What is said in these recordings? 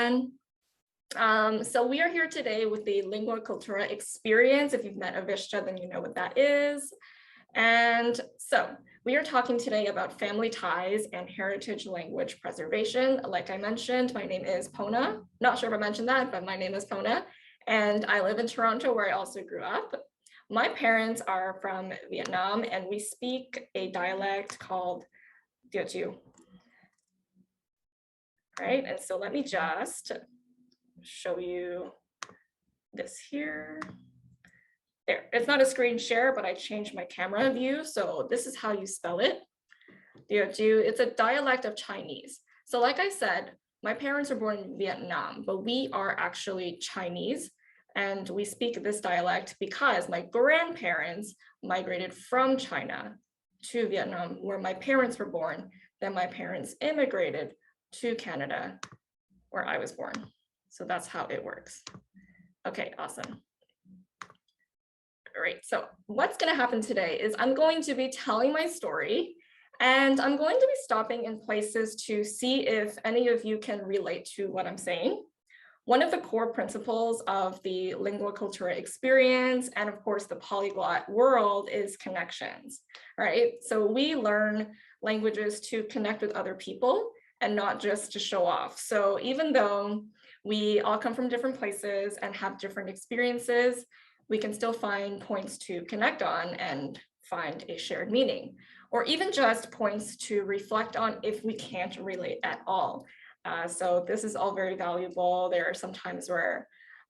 everyone. So we are here today with the Lingua-Cultura experience. If you've met Avishta, then you know what that is. And so we are talking today about family ties and heritage language preservation. Like I mentioned, my name is Pona. Not sure if I mentioned that, but my name is Pona. And I live in Toronto, where I also grew up. My parents are from Vietnam, and we speak a dialect called Teochew. Right, and so let me just show you this here. There, it's not a screen share, but I changed my camera view. So this is how you spell it. Teochew, it's a dialect of Chinese. So like I said, my parents were born in Vietnam, but we are actually Chinese. And we speak this dialect because my grandparents migrated from China to Vietnam, where my parents were born. Then my parents immigrated to Canada, where I was born. So that's how it works. Okay, awesome. All right, so what's going to happen today is I'm going to be telling my story, and I'm going to be stopping in places to see if any of you can relate to what I'm saying. One of the core principles of the Lingua-Cultura experience, and of course the polyglot world, is connections, right? So we learn languages to connect with other people and not just to show off. So even though we all come from different places and have different experiences, we can still find points to connect on and find a shared meaning, or even just points to reflect on if we can't relate at all. So this is all very valuable. There are some times where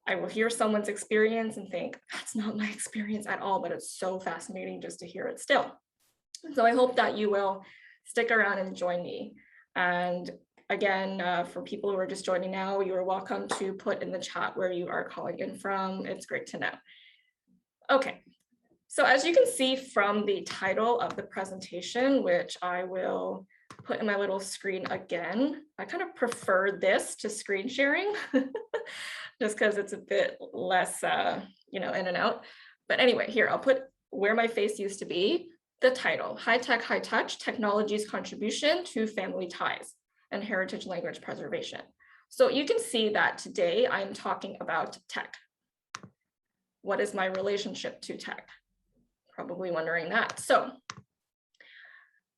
I will hear someone's experience and think, that's not my experience at all, but it's so fascinating just to hear it still. So I hope that you will stick around and join me. And again, for people who are just joining now, you are welcome to put in the chat where you are calling in from. It's great to know. Okay, so as you can see from the title of the presentation, which I will put in my little screen again, I kind of prefer this to screen sharing just because it's a bit less, in and out. But anyway, here, I'll put where my face used to be, the title, High Tech, High Touch, Technology's Contribution to Family Ties and Heritage Language Preservation. So you can see that today I'm talking about tech. What is my relationship to tech? Probably wondering that. So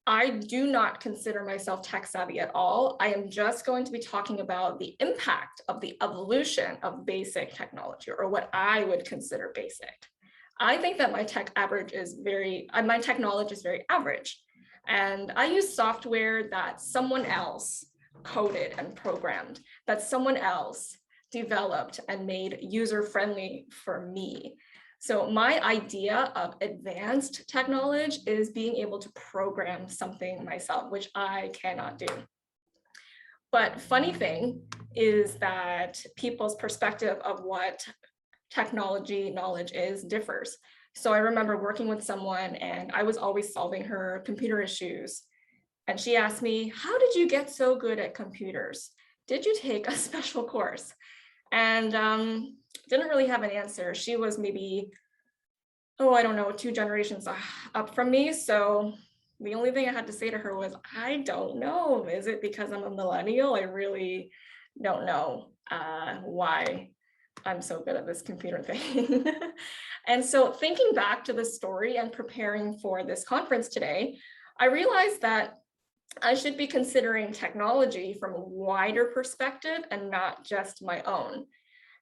I do not consider myself tech savvy at all. I am just going to be talking about the impact of the evolution of basic technology, or what I would consider basic. I think that my tech knowledge is very average. And I use software that someone else coded and programmed, that someone else developed and made user-friendly for me. So my idea of advanced tech knowledge is being able to program something myself, which I cannot do. But funny thing is that people's perspective of what technology knowledge is differs. So I remember working with someone and I was always solving her computer issues. And she asked me, how did you get so good at computers? Did you take a special course? And didn't really have an answer. She was maybe, I don't know, 2 generations up from me. So the only thing I had to say to her was, I don't know. Is it because I'm a millennial? I really don't know why I'm so good at this computer thing. And so thinking back to the story and preparing for this conference today, I realized that I should be considering technology from a wider perspective and not just my own.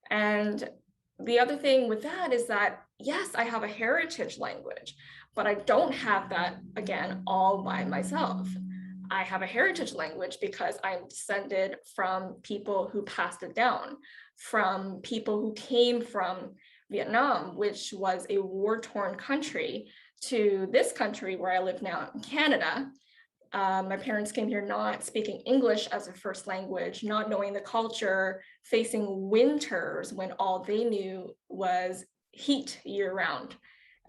And the other thing with that is that, yes, I have a heritage language, but I don't have that, again, all by myself. I have a heritage language because I'm descended from people who passed it down, from people who came from Vietnam, which was a war-torn country, to this country where I live now in Canada. My parents came here not speaking English as a first language, not knowing the culture, facing winters when all they knew was heat year round.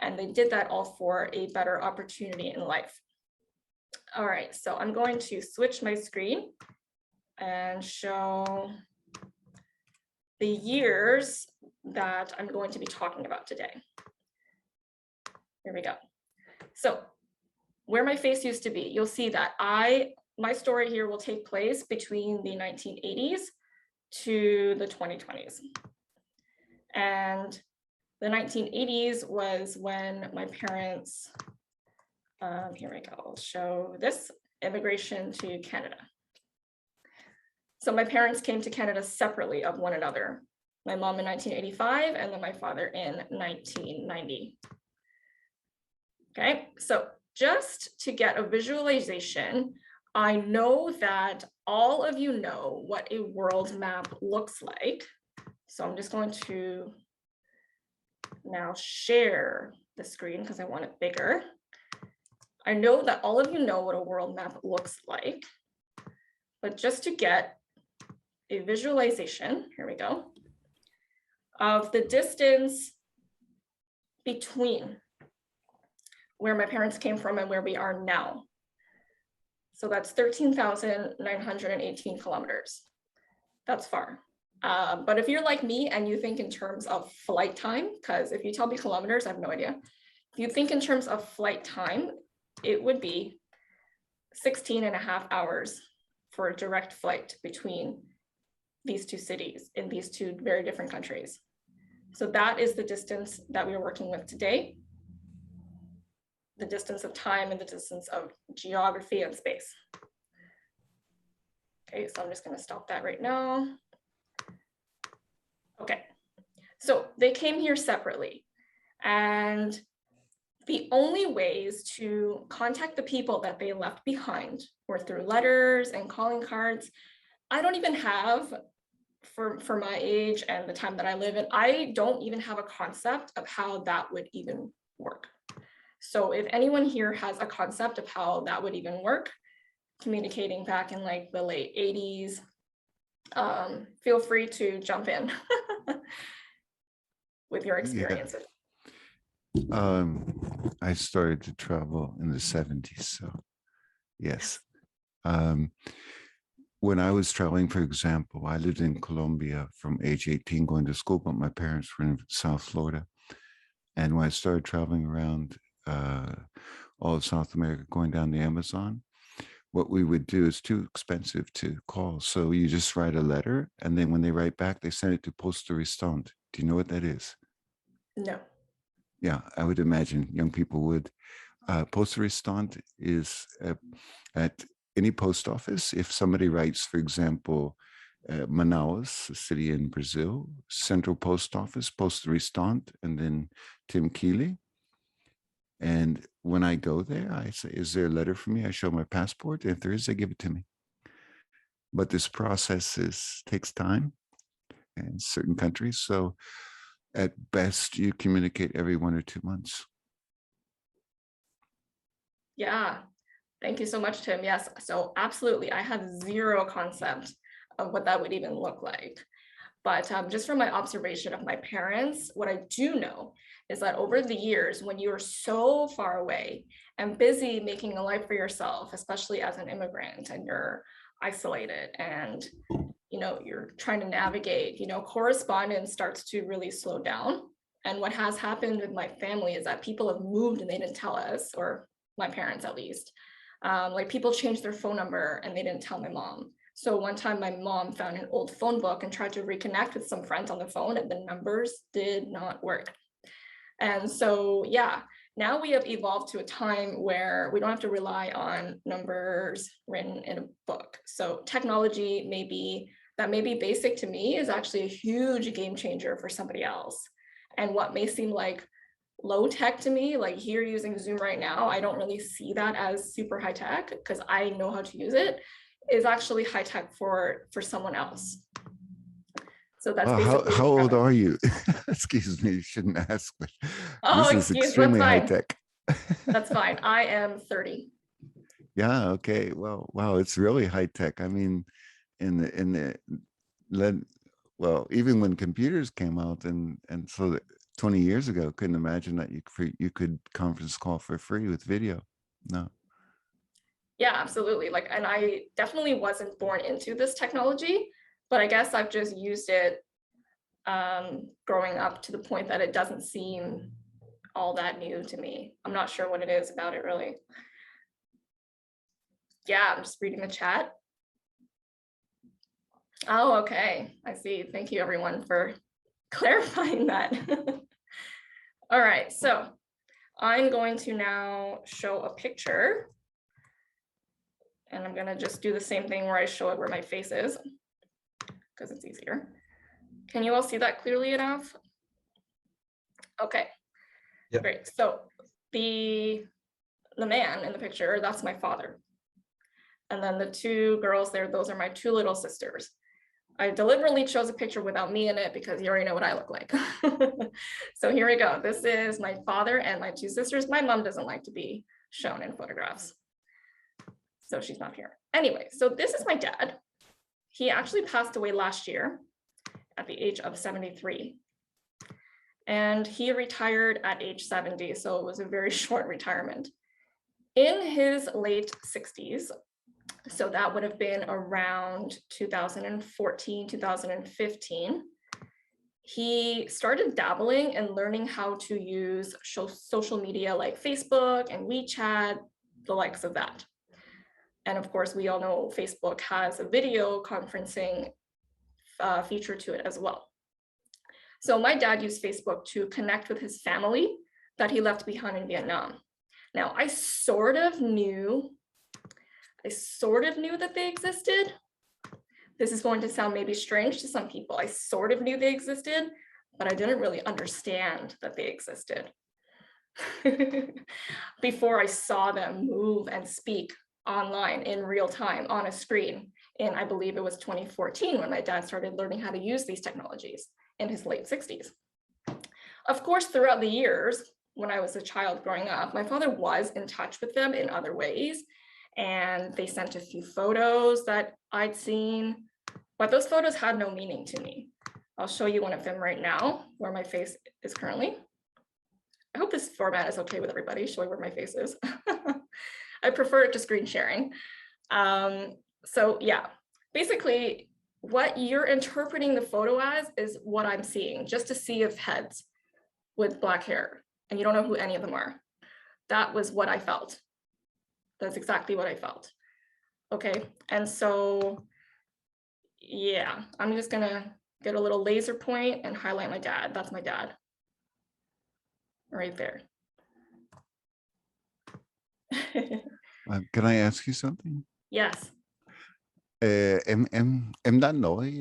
And they did that all for a better opportunity in life. All right, so I'm going to switch my screen and show the years that I'm going to be talking about today. Here we go. So where my face used to be, you'll see that my story here will take place between the 1980s to the 2020s. And the 1980s was when my parents, here we go, I'll show this, immigration to Canada. So my parents came to Canada separately of one another. My mom in 1985 and then my father in 1990. Okay, so just to get a visualization, I know that all of you know what a world map looks like. So I'm just going to now share the screen because I want it bigger. I know that all of you know what a world map looks like, but just to get a visualization, here we go, of the distance between where my parents came from and where we are now. So that's 13,918 kilometers. That's far. But if you're like me and you think in terms of flight time, because if you tell me kilometers, I have no idea. If you think in terms of flight time, it would be 16.5 hours for a direct flight between these two cities in these two very different countries. So that is the distance that we are working with today. The distance of time and the distance of geography and space. Okay, so I'm just gonna stop that right now. Okay, so they came here separately, and the only ways to contact the people that they left behind were through letters and calling cards. I don't even have, for my age and the time that I live in, I don't even have a concept of how that would even work. So if anyone here has a concept of how that would even work, communicating back in like the late 80s, feel free to jump in with your experiences. Yeah. I started to travel in the 70s, so yes. When I was traveling, for example, I lived in Colombia from age 18 going to school, but my parents were in South Florida. And when I started traveling around all of South America, going down the Amazon, what we would do is too expensive to call. So you just write a letter, and then when they write back, they send it to Poste Restante. Do you know what that is? No. Yeah, I would imagine young people would. Poste Restante is at any post office. If somebody writes, for example, Manaus, a city in Brazil, Central Post Office, Poste Restante, and then Tim Keeley. And when I go there, I say, is there a letter for me? I show my passport. And if there is, they give it to me. But this process takes time in certain countries. So at best, you communicate every 1 or 2 months. Yeah, thank you so much, Tim. Yes, so absolutely. I have zero concept of what that would even look like. But just from my observation of my parents, what I do know is that over the years, when you are so far away and busy making a life for yourself, especially as an immigrant, and you're isolated and you're trying to navigate, correspondence starts to really slow down. And what has happened with my family is that people have moved and they didn't tell us, or my parents at least. Like people changed their phone number and they didn't tell my mom. So one time my mom found an old phone book and tried to reconnect with some friends on the phone, and the numbers did not work. And so, yeah, now we have evolved to a time where we don't have to rely on numbers written in a book. So technology may be basic to me is actually a huge game changer for somebody else. And what may seem like low tech to me, like here using Zoom right now, I don't really see that as super high tech because I know how to use it, is actually high tech for someone else. So that's basically how old are you? Excuse me, you shouldn't ask, but this is extremely high tech. That's fine. I am 30. Yeah, okay. Well, wow, it's really high tech. I mean, well, even when computers came out and so 20 years ago, couldn't imagine that you could conference call for free with video. No. Yeah, absolutely. Like, and I definitely wasn't born into this technology, but I guess I've just used it growing up to the point that it doesn't seem all that new to me. I'm not sure what it is about it really. Yeah, I'm just reading the chat. Oh, okay. I see. Thank you everyone for clarifying that. All right, so I'm going to now show a picture. And I'm gonna just do the same thing where I show it where my face is, because it's easier. Can you all see that clearly enough? Okay, Yep. great. So the man in the picture, that's my father. And then the two girls there, those are my two little sisters. I deliberately chose a picture without me in it because you already know what I look like. So here we go. This is my father and my two sisters. My mom doesn't like to be shown in photographs, so she's not here. Anyway, so this is my dad. He actually passed away last year at the age of 73. And he retired at age 70, so it was a very short retirement. In his late 60s, so that would have been around 2014, 2015, he started dabbling and learning how to use social media like Facebook and WeChat, the likes of that. And of course, we all know Facebook has a video conferencing feature to it as well. So my dad used Facebook to connect with his family that he left behind in Vietnam. Now, I sort of knew that they existed. This is going to sound maybe strange to some people. I sort of knew they existed, but I didn't really understand that they existed before I saw them move and speak online in real time on a screen. And I believe it was 2014 when my dad started learning how to use these technologies in his late 60s. Of course, throughout the years, when I was a child growing up, my father was in touch with them in other ways. And they sent a few photos that I'd seen, but those photos had no meaning to me. I'll show you one of them right now, where my face is currently. I hope this format is okay with everybody, showing where my face is. I prefer it to screen sharing. So yeah, basically what you're interpreting the photo as is what I'm seeing, just a sea of heads with black hair, and you don't know who any of them are. That was what I felt. That's exactly what I felt. Okay, and so, yeah, I'm just gonna get a little laser point and highlight my dad. That's my dad, right there. Can I ask you something? Yes. Em đã nói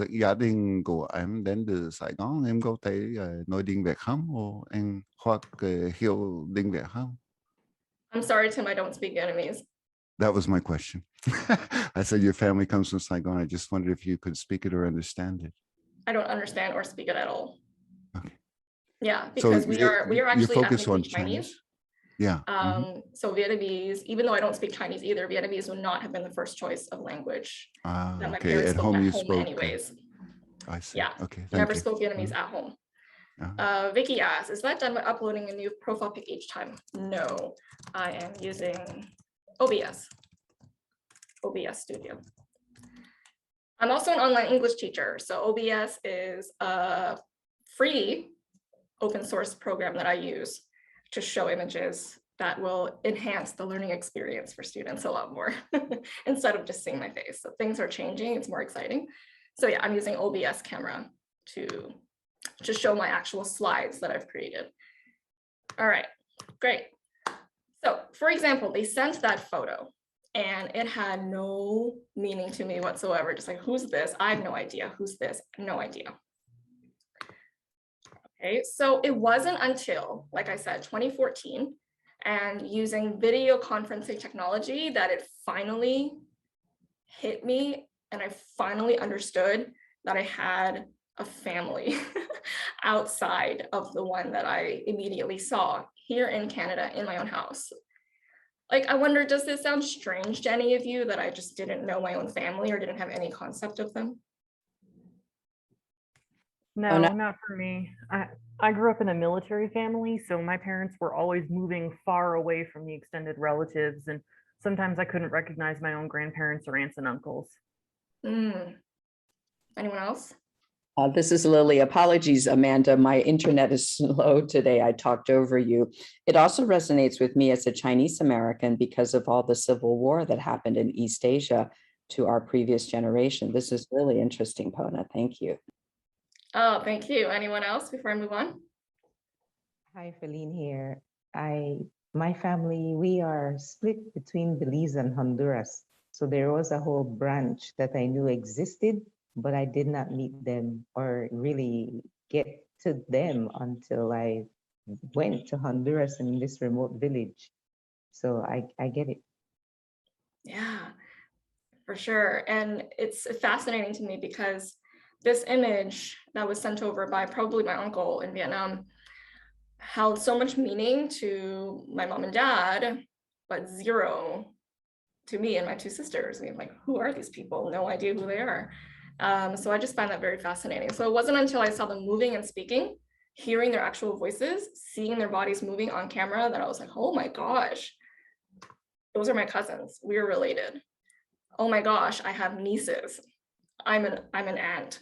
gia đình của em đến từ Sài Gòn, em có thể nói tiếng Việt không? Hoặc hiểu tiếng Việt không? I'm sorry, Tim, I don't speak Vietnamese. That was my question. I said your family comes from Saigon. I just wondered if you could speak it or understand it. I don't understand or speak it at all. Okay. Yeah, because so we are actually focused on ethnically Chinese. Yeah. So Vietnamese, even though I don't speak Chinese either, Vietnamese would not have been the first choice of language that my parents At spoke home at you home spoke. anyways. I see. Yeah. Okay. Never spoke Vietnamese at home. Uh-huh. Vicky asks, is that done by uploading a new profile pic each time? No, I am using OBS Studio. I'm also an online English teacher. So OBS is a free open source program that I use to show images that will enhance the learning experience for students a lot more instead of just seeing my face. So things are changing, it's more exciting. So yeah, I'm using OBS camera to show my actual slides that I've created. All right, great. So for example, they sent that photo and it had no meaning to me whatsoever. Just like, who's this? I have no idea. Who's this? No idea. Okay, so it wasn't until, like I said, 2014 and using video conferencing technology that it finally hit me and I finally understood that I had a family outside of the one that I immediately saw here in Canada in my own house. Like, I wonder, does this sound strange to any of you that I just didn't know my own family or didn't have any concept of them? No, not for me. I grew up in a military family, so my parents were always moving far away from the extended relatives, and sometimes I couldn't recognize my own grandparents or aunts and uncles. Anyone else? This is Lily. Apologies, Amanda. My internet is slow today. I talked over you. It also resonates with me as a Chinese American because of all the civil war that happened in East Asia to our previous generation. This is really interesting, Pona. Thank you. Oh, thank you. Anyone else before I move on? Hi, Feline here. My family, we are split between Belize and Honduras. So there was a whole branch that I knew existed, but I did not meet them or really get to them until I went to Honduras in this remote village. So I get it. Yeah, for sure. And it's fascinating to me because this image that was sent over by probably my uncle in Vietnam held so much meaning to my mom and dad, but zero to me and my two sisters. I mean, like, who are these people? No idea who they are. So I just find that very fascinating. So it wasn't until I saw them moving and speaking, hearing their actual voices, seeing their bodies moving on camera, that I was like, oh my gosh, those are my cousins. We're related. Oh my gosh, I have nieces. I'm an aunt.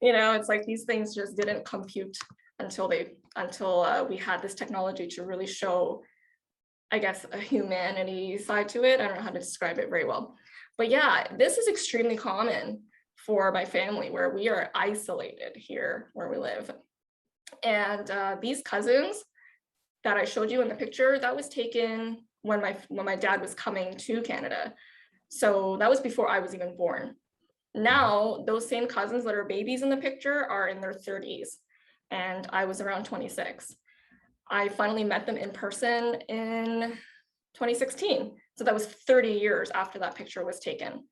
You know, it's like these things just didn't compute until we had this technology to really show, I guess, a humanity side to it. I don't know how to describe it very well. But yeah, this is extremely common for my family where we are isolated here where we live. And these cousins that I showed you in the picture, that was taken when my dad was coming to Canada. So that was before I was even born. Now, those same cousins that are babies in the picture are in their 30s, and I was around 26. I finally met them in person in 2016. So that was 30 years after that picture was taken.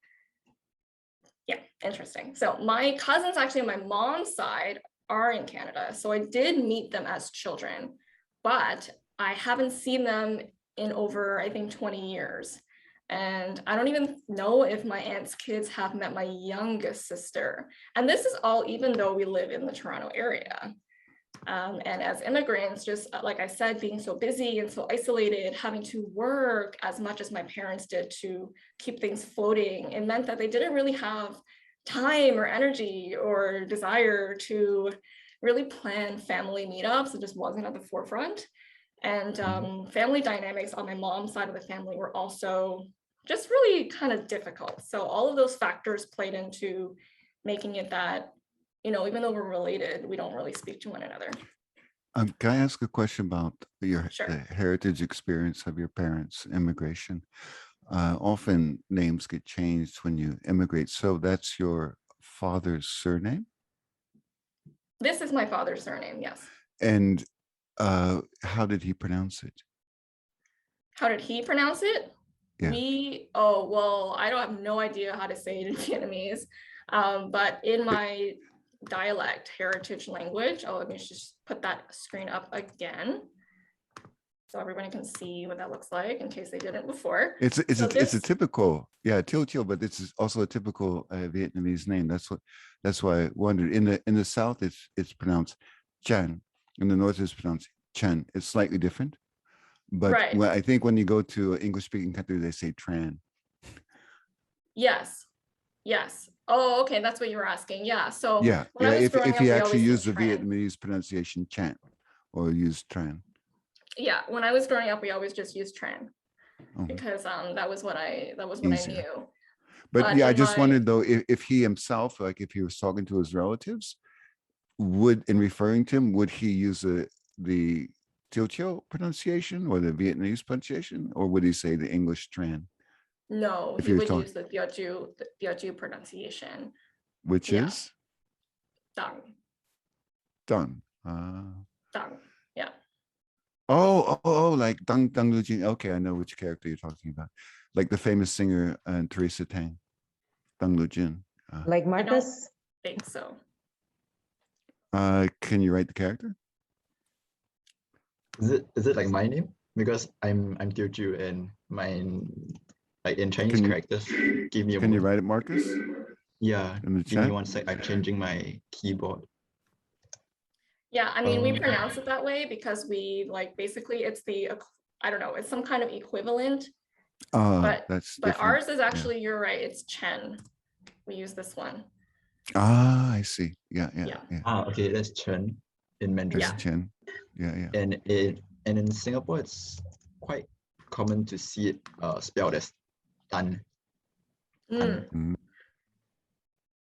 Yeah, interesting. So my cousins actually on my mom's side are in Canada. So I did meet them as children, but I haven't seen them in over, I think, 20 years. And I don't even know if my aunt's kids have met my youngest sister. And this is all even though we live in the Toronto area. And as immigrants, just like I said, being so busy and so isolated, having to work as much as my parents did to keep things floating, it meant that they didn't really have time or energy or desire to really plan family meetups. It just wasn't at the forefront. And family dynamics on my mom's side of the family were also just really kind of difficult. So all of those factors played into making it that, you know, even though we're related, we don't really speak to one another. Can I ask a question about your Sure. the heritage experience of your parents' immigration? Often names get changed when you immigrate. So that's your father's surname? This is my father's surname, yes. And how did he pronounce it? How did he pronounce it? Yeah. Oh, well, I don't have no idea how to say it in Vietnamese. But in my dialect heritage language, let me just put that screen up again so everybody can see what that looks like in case they didn't before. It's a typical, yeah, Teochew, but this is also a typical Vietnamese name. That's why I wondered. In the south, it's pronounced Chan. In the north, it's pronounced Chen. It's slightly different. But right. I think when you go to an English-speaking country, they say Tran. Yes. Yes. Oh, okay. That's what you were asking. Yeah. So yeah, when I was growing if up, you we actually always use used the Tran. Vietnamese pronunciation Chan or use Tran. Yeah, when I was growing up, we always just used Tran Mhm. because that was what I Easier. knew. But yeah, I just wondered though, if he himself, like if he was talking to his relatives, in referring to him, would he use the Teochew pronunciation or the Vietnamese pronunciation, or would he say the English Tran? No, If he you're would talking- use the Teochew pronunciation. Which Yeah. is Dang. done. Dang. Yeah. Oh, like Dang Lu Jing. Okay, I know which character you're talking about. Like the famous singer Teresa Tang, Dang Lu Jin. Like I Marcus? don't think so. Can you write the character? Is it like my name? Because I'm Teochew and mine, like in Chinese characters, give me a Can you moment. write it, Marcus? Yeah, In the give me chat? 1 sec. I'm changing my keyboard. Yeah, I mean, we pronounce it that way because we basically it's I don't know, it's some kind of equivalent. But That's but different. ours is actually, you're right, it's Chen. We use this one. I see. Yeah. Okay, that's Chen in Mandarin. That's Chen. Yeah. And in Singapore, it's quite common to see it spelled as Tan, Mm, Mm,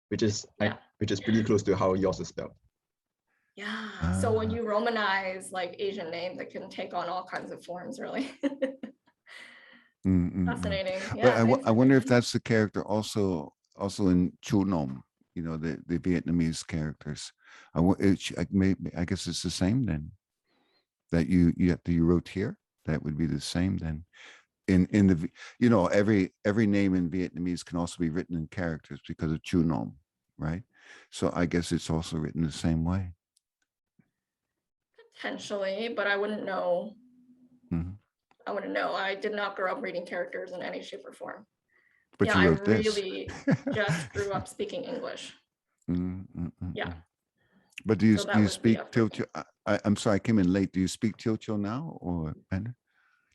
which is Yeah. which is pretty close to how yours is spelled. yeah. So when Ah. you Romanize like Asian names, it can take on all kinds of forms, really. Fascinating. But Yeah. Thanks I for wonder if sharing. that's the character also in Chu Nom, the Vietnamese characters. I guess it's the same then. That you wrote here. That would be the same then. In the every name in Vietnamese can also be written in characters because of Chu Nom, right? So I guess it's also written the same way. Potentially, but I wouldn't know. Mhm. I wouldn't know. I did not grow up reading characters in any shape or form. But Yeah, you I wrote this. really just grew up speaking English. Mm, mm, mm, Yeah. mm. But do So that you was the speak upbringing. Teochew? I'm sorry, I came in late. Do you speak Teochew now, or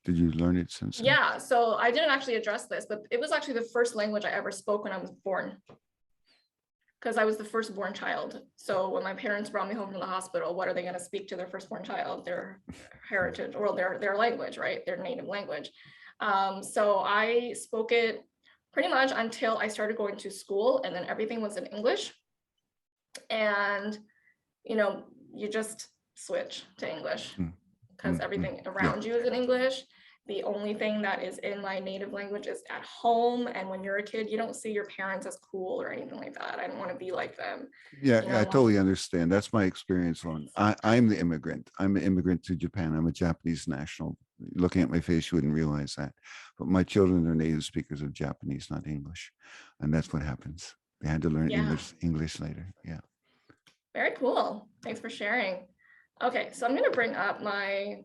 did you learn it since then? Yeah, so I didn't actually address this, but it was actually the first language I ever spoke when I was born, because I was the firstborn child. So when my parents brought me home from the hospital, what are they going to speak to their firstborn child? Their heritage, or their language, right? Their native language. So I spoke it pretty much until I started going to school, and then everything was in English. And you just switch to English because everything around you is in English. The only thing that is in my native language is at home. And when you're a kid, you don't see your parents as cool or anything like that. I don't want to be like them. Yeah, You know, yeah, I I want totally to- understand. That's my experience on. I'm the immigrant. I'm an immigrant to Japan. I'm a Japanese national. Looking at my face, you wouldn't realize that. But my children are native speakers of Japanese, not English, and that's what happens. They had to learn Yeah. English later. Yeah. Very cool. Thanks for sharing. Okay, so I'm going to bring up my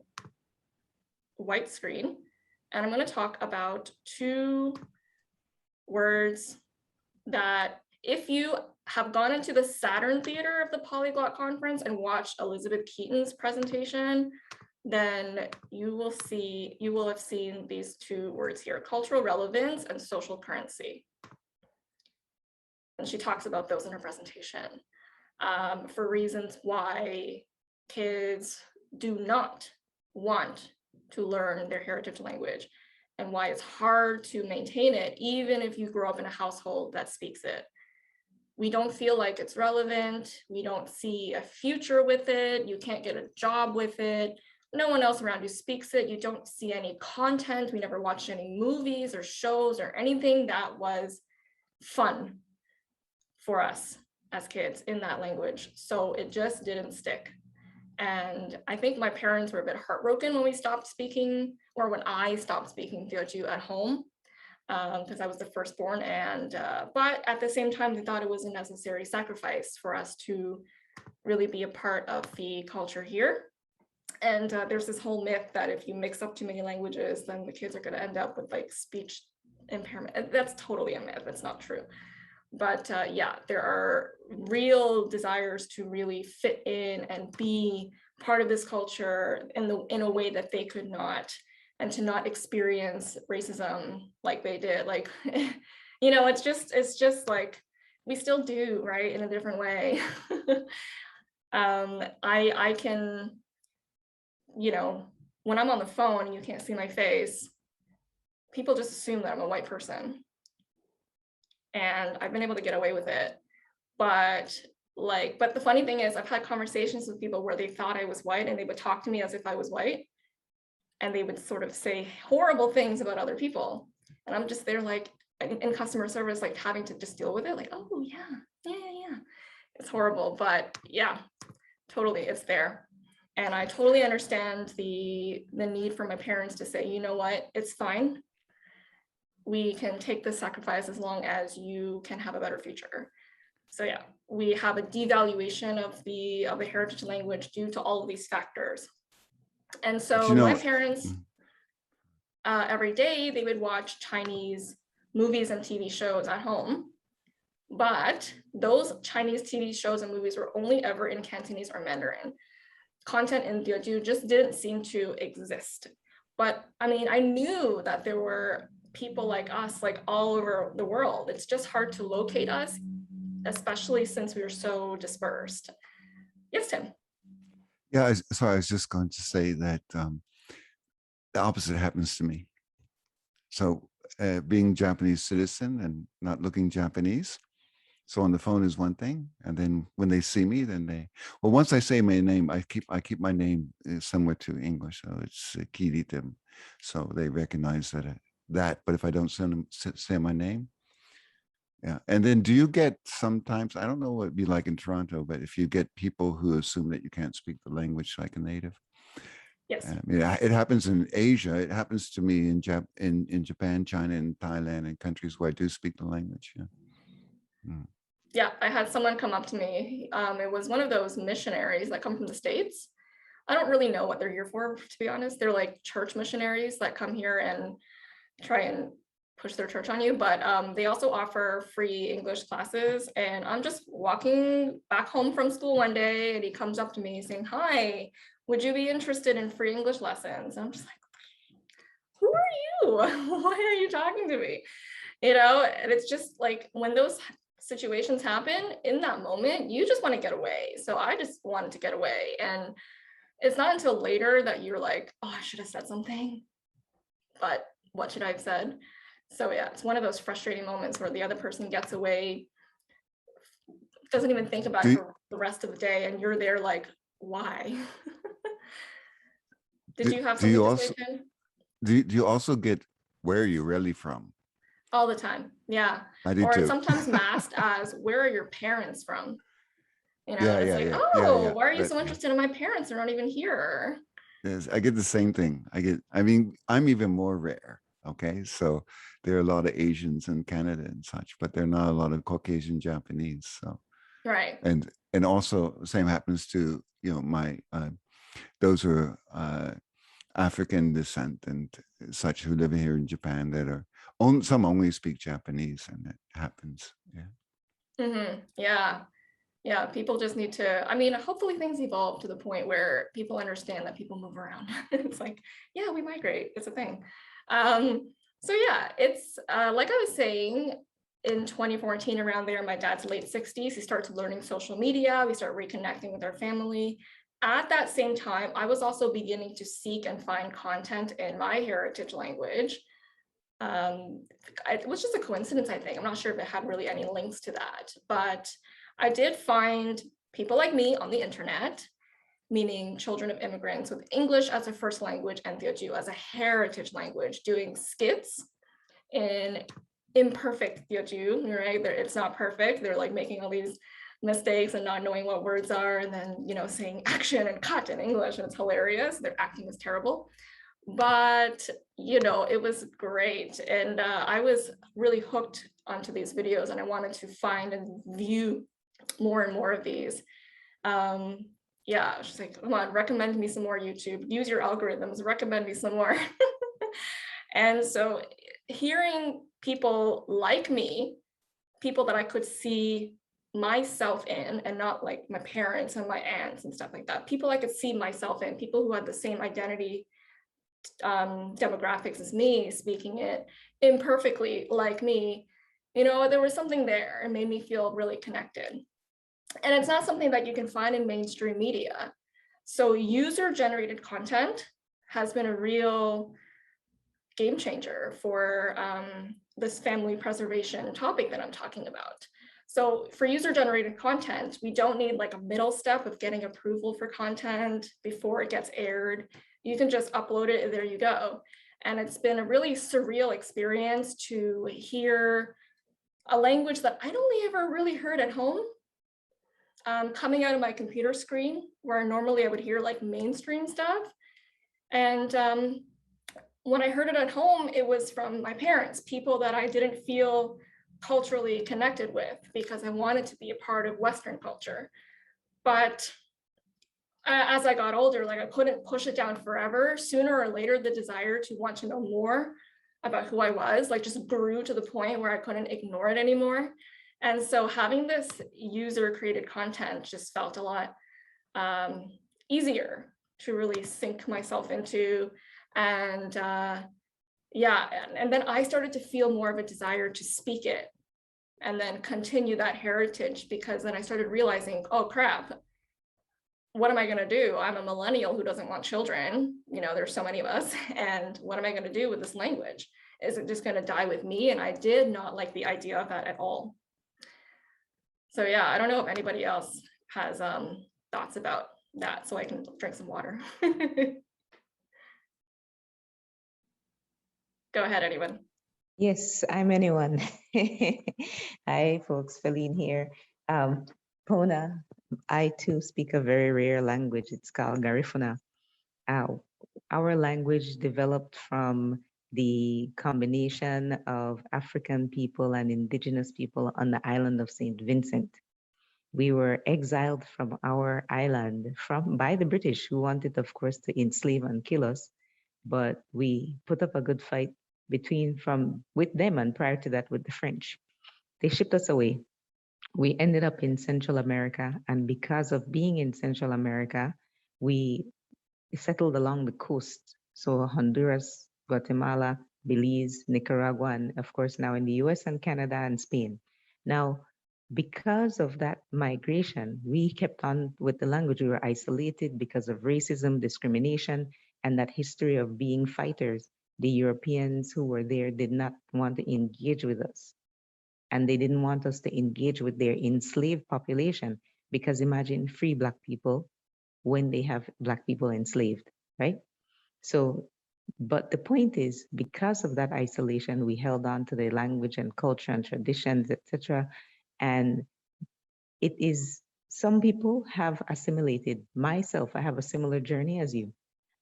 white screen, and I'm going to talk about two words that if you have gone into the Saturn Theater of the Polyglot Conference and watched Elizabeth Keaton's presentation, then you will have seen these two words here: cultural relevance and social currency. And she talks about those in her presentation for reasons why kids do not want to learn their heritage language and why it's hard to maintain it, even if you grow up in a household that speaks it. We don't feel like it's relevant. We don't see a future with it. You can't get a job with it. No one else around you speaks it. You don't see any content. We never watched any movies or shows or anything that was fun for us as kids in that language. So it just didn't stick. And I think my parents were a bit heartbroken when we stopped speaking, or when I stopped speaking Teochew at home, because I was the firstborn. And but at the same time, they thought it was a necessary sacrifice for us to really be a part of the culture here. And there's this whole myth that if you mix up too many languages, then the kids are going to end up with like speech impairment. That's totally a myth. It's not true. But yeah, there are real desires to really fit in and be part of this culture in a way that they could not, and to not experience racism like they did. Like, it's just like we still do, right, in a different way. I can, when I'm on the phone and you can't see my face, people just assume that I'm a white person. And I've been able to get away with it. But the funny thing is, I've had conversations with people where they thought I was white and they would talk to me as if I was white. And they would sort of say horrible things about other people. And I'm just there like in customer service, like having to just deal with it. Like, oh yeah. It's horrible, but yeah, totally, it's there. And I totally understand the need for my parents to say, you know what, it's fine. We can take this sacrifice as long as you can have a better future. So yeah, we have a devaluation of the heritage language due to all of these factors. And so my parents, every day they would watch Chinese movies and TV shows at home. But those Chinese TV shows and movies were only ever in Cantonese or Mandarin. Content in Teochew just didn't seem to exist. But I mean, I knew that there were people like us, like all over the world. It's just hard to locate us, especially since we were so dispersed. Yes, Tim. Yeah, so I was just going to say that the opposite happens to me. So being Japanese citizen and not looking Japanese. So on the phone is one thing, and then when they see me, then well, once I say my name, I keep my name somewhat to English, so it's Kiritem, so they recognize that. But if I don't say my name, yeah. And then do you get sometimes, I don't know what it'd be like in Toronto, but if you get people who assume that you can't speak the language like a native? Yes. It happens in Asia. It happens to me in Japan, China, and Thailand, and countries where I do speak the language. Yeah. Mm. Yeah, I had someone come up to me. It was one of those missionaries that come from the States. I don't really know what they're here for, to be honest. They're like church missionaries that come here and try and push their church on you, but they also offer free English classes. And I'm just walking back home from school one day, and he comes up to me saying, "Hi, would you be interested in free English lessons?" I'm just like, who are you? Why are you talking to me? You know, and it's just like when those situations happen in that moment, you just want to get away. So I just wanted to get away. And it's not until later that you're like, oh, I should have said something, but what should I have said? So yeah, it's one of those frustrating moments where the other person gets away, doesn't even think about it for the rest of the day, and you're there like, why? Did you have something to say, Jen? Do you also get, where are you really from? All the time, yeah. I do or too. It's sometimes masked as, where are your parents from? You know, Yeah, it's yeah, like, yeah, oh, yeah, why are you that- so interested in my parents? They're not even here. Yes, I get the same thing. I mean, I'm even more rare. Okay. So there are a lot of Asians in Canada and such, but there are not a lot of Caucasian Japanese. So, Right. and also same happens to, my, those who are African descent and such who live here in Japan that are, some only speak Japanese, and it happens. Yeah. Yeah. Yeah, people just need to, I mean, hopefully things evolve to the point where people understand that people move around. It's like, yeah, we migrate, it's a thing. So yeah, it's like I was saying, in 2014, around there, my dad's late 60s, he starts learning social media, we start reconnecting with our family. At that same time, I was also beginning to seek and find content in my heritage language. It was just a coincidence, I think. I'm not sure if it had really any links to that, but I did find people like me on the internet, meaning children of immigrants with English as a first language and Teochew as a heritage language, doing skits in imperfect Teochew, right? It's not perfect. They're like making all these mistakes and not knowing what words are, and then, saying action and cut in English, and it's hilarious. Their acting is terrible. But, it was great. And I was really hooked onto these videos, and I wanted to find and view more and more of these. Yeah, I was just like, come on, recommend me some more YouTube, use your algorithms, recommend me some more. And so hearing people like me, people that I could see myself in, and not like my parents and my aunts and stuff like that, people I could see myself in, people who had the same identity demographics as me, speaking it imperfectly like me, there was something there. It made me feel really connected. And it's not something that you can find in mainstream media. So user-generated content has been a real game changer for this family preservation topic that I'm talking about. So for user-generated content, we don't need like a middle step of getting approval for content before it gets aired. You can just upload it and there you go. And it's been a really surreal experience to hear a language that I'd only ever really heard at home coming out of my computer screen, where normally I would hear like mainstream stuff. And when I heard it at home, it was from my parents, people that I didn't feel culturally connected with because I wanted to be a part of Western culture. But as I got older, like I couldn't push it down forever. Sooner or later, the desire to want to know more about who I was, like just grew to the point where I couldn't ignore it anymore. And so having this user created content just felt a lot easier to really sink myself into. And yeah, and then I started to feel more of a desire to speak it and then continue that heritage, because then I started realizing, oh crap, what am I going to do? I'm a millennial who doesn't want children. There's so many of us. And what am I going to do with this language? is it just going to die with me? And I did not like the idea of that at all. So yeah, I don't know if anybody else has thoughts about that, so I can drink some water. Go ahead, anyone. Yes, I'm anyone. Hi, folks. Feline here. Pona, I too speak a very rare language. It's called Garifuna. Our language developed from the combination of African people and indigenous people on the island of St. Vincent. We were exiled from our island by the British, who wanted, of course, to enslave and kill us. But we put up a good fight with them, and prior to that with the French. They shipped us away. We ended up in Central America, and because of being in Central America, we settled along the coast. So Honduras, Guatemala, Belize, Nicaragua, and of course now in the US and Canada and Spain. Now, because of that migration, we kept on with the language. We were isolated because of racism, discrimination, and that history of being fighters. The Europeans who were there did not want to engage with us. And they didn't want us to engage with their enslaved population, because imagine free Black people when they have Black people enslaved, right? So, but the point is, because of that isolation, we held on to the language and culture and traditions, etc. And it is, some people have assimilated. Myself, I have a similar journey as you.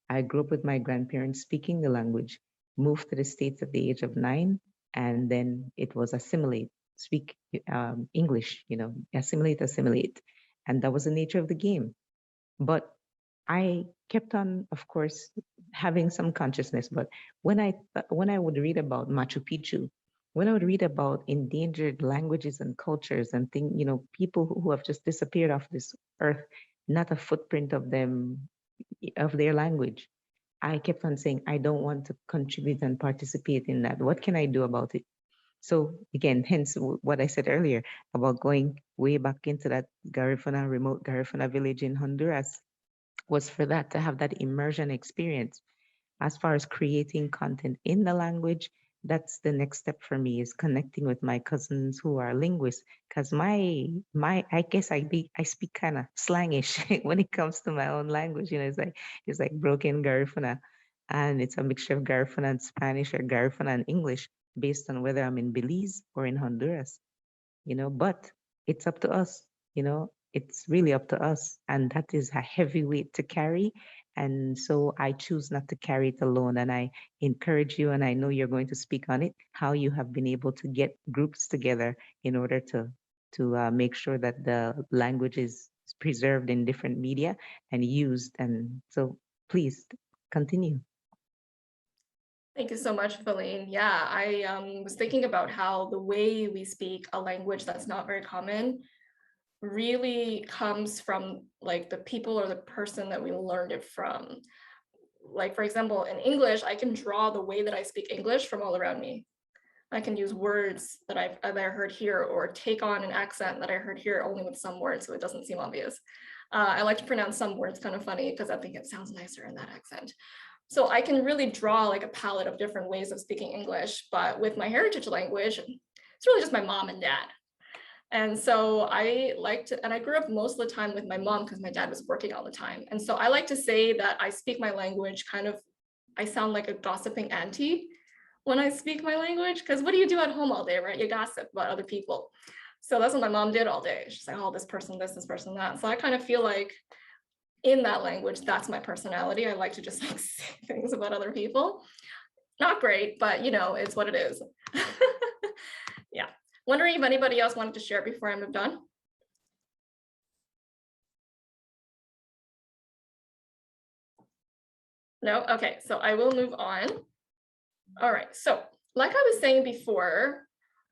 I grew up with my grandparents speaking the language, moved to the States at the age of 9, and then it was assimilate, speak English, assimilate. And that was the nature of the game. But I kept on, of course, having some consciousness. But when I would read about Machu Picchu, when I would read about endangered languages and cultures and people who have just disappeared off this earth, not a footprint of them, of their language, I kept on saying, I don't want to contribute and participate in that. What can I do about it? So again, hence what I said earlier about going way back into that remote Garifuna village in Honduras, was for that, to have that immersion experience. As far as creating content in the language, that's the next step for me, is connecting with my cousins who are linguists. Because I guess I speak kind of slangish when it comes to my own language. It's like broken Garifuna, and it's a mixture of Garifuna and Spanish, or Garifuna and English, based on whether I'm in Belize or in Honduras. But it's up to us. It's really up to us, and that is a heavy weight to carry. And so I choose not to carry it alone. And I encourage you, and I know you're going to speak on it, how you have been able to get groups together in order to make sure that the language is preserved in different media and used. And so please continue. Thank you so much, Feline. Yeah, I was thinking about how the way we speak a language that's not very common really comes from like the people or the person that we learned it from. Like, for example, in English, I can draw the way that I speak English from all around me. I can use words that I heard here, or take on an accent that I heard here, only with some words, so it doesn't seem obvious. I like to pronounce some words kind of funny because I think it sounds nicer in that accent. So I can really draw like a palette of different ways of speaking English, but with my heritage language, it's really just my mom and dad. And so I grew up most of the time with my mom because my dad was working all the time. And so I like to say that I speak my language I sound like a gossiping auntie when I speak my language, because what do you do at home all day, right? You gossip about other people. So that's what my mom did all day. She's like, oh, this person, this person, that. So I kind of feel like in that language, that's my personality. I like to just like say things about other people. Not great, but it's what it is. Yeah. Wondering if anybody else wanted to share before I moved on. No? Okay, so I will move on. All right, so like I was saying before,